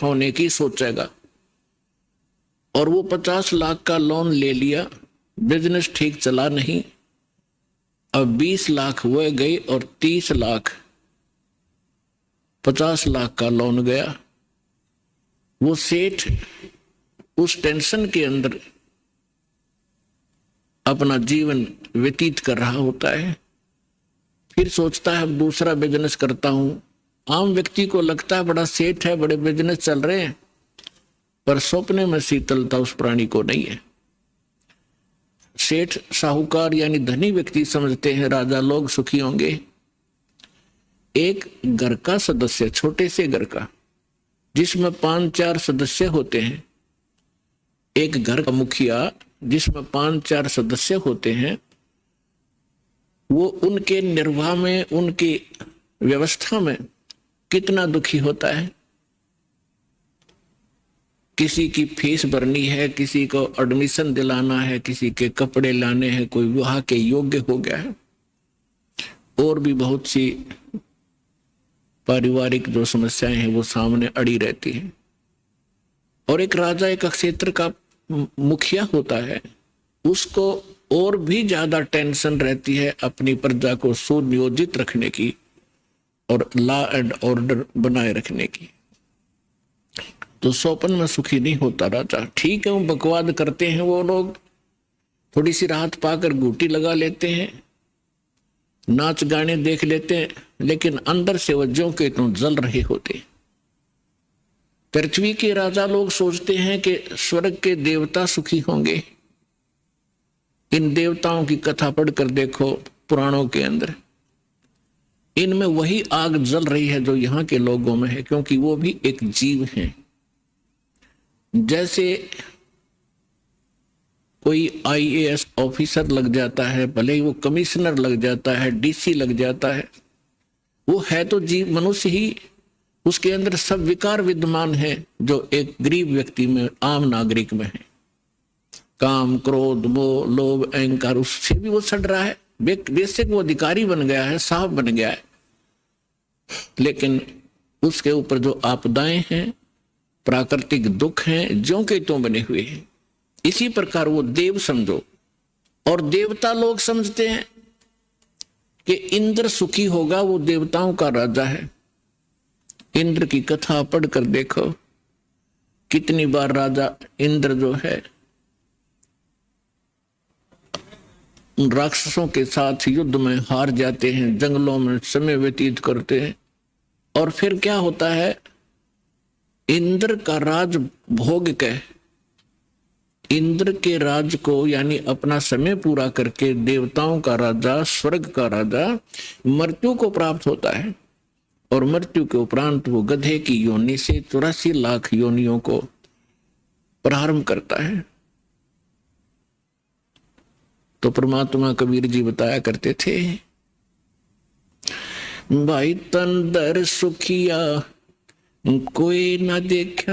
होने की सोचेगा। और वो 50 लाख का लोन ले लिया, बिजनेस ठीक चला नहीं, अब 20 लाख वो गई और 30 लाख 50 लाख का लोन गया। वो सेठ उस टेंशन के अंदर अपना जीवन व्यतीत कर रहा होता है। फिर सोचता है अब दूसरा बिजनेस करता हूं। आम व्यक्ति को लगता है बड़ा सेठ है, बड़े बिजनेस चल रहे हैं, पर सपने में शीतलता उस प्राणी को नहीं है। सेठ साहूकार यानी धनी व्यक्ति समझते हैं राजा लोग सुखी होंगे। एक घर का सदस्य, छोटे से घर का जिसमें 5-4 सदस्य होते हैं, एक घर का मुखिया जिसमें 5-4 सदस्य होते हैं, वो उनके निर्वाह में, उनकी व्यवस्था में कितना दुखी होता है। किसी की फीस भरनी है, किसी को एडमिशन दिलाना है, किसी के कपड़े लाने हैं, कोई विवाह के योग्य हो गया है, और भी बहुत सी पारिवारिक जो समस्याएं हैं वो सामने अड़ी रहती हैं। और एक राजा एक क्षेत्र का मुखिया होता है, उसको और भी ज्यादा टेंशन रहती है अपनी प्रजा को सुनियोजित रखने की और लॉ एंड ऑर्डर बनाए रखने की। तो स्वप्न में सुखी नहीं होता राजा। ठीक है, वो बकवाद करते हैं, वो लोग थोड़ी सी राहत पाकर घूटी लगा लेते हैं, नाच गाने देख लेते हैं, लेकिन अंदर से वो ज्यों के त्यों जल रहे होते। पृथ्वी के राजा लोग सोचते हैं कि स्वर्ग के देवता सुखी होंगे। इन देवताओं की कथा पढ़कर देखो पुराणों के अंदर, इनमें वही आग जल रही है जो यहाँ के लोगों में है, क्योंकि वो भी एक जीव हैं। जैसे कोई आईएएस ऑफिसर लग जाता है, भले ही वो कमिश्नर लग जाता है, डीसी लग जाता है, वो है तो जीव, मनुष्य ही, उसके अंदर सब विकार विद्यमान है जो एक गरीब व्यक्ति में, आम नागरिक में है। काम, क्रोध, मोह, लोभ, अहंकार, उससे भी वो सड़ रहा है। बेशक वो अधिकारी बन गया है, साहब बन गया है, लेकिन उसके ऊपर जो आपदाएं हैं, प्राकृतिक दुख हैं, ज्यों के त्यों बने हुए हैं। इसी प्रकार वो देव समझो, और देवता लोग समझते हैं कि इंद्र सुखी होगा, वो देवताओं का राजा है। इंद्र की कथा पढ़कर देखो, कितनी बार राजा इंद्र जो है उन राक्षसों के साथ युद्ध में हार जाते हैं, जंगलों में समय व्यतीत करते हैं, और फिर क्या होता है, इंद्र का राज भोग के, इंद्र के राज को यानी अपना समय पूरा करके देवताओं का राजा, स्वर्ग का राजा मृत्यु को प्राप्त होता है। और मृत्यु के उपरांत वो गधे की योनि से 84 लाख योनियों को प्रारंभ करता है। तो परमात्मा कबीर जी बताया करते थे, भाई तंदर सुखिया कोई ना देखा।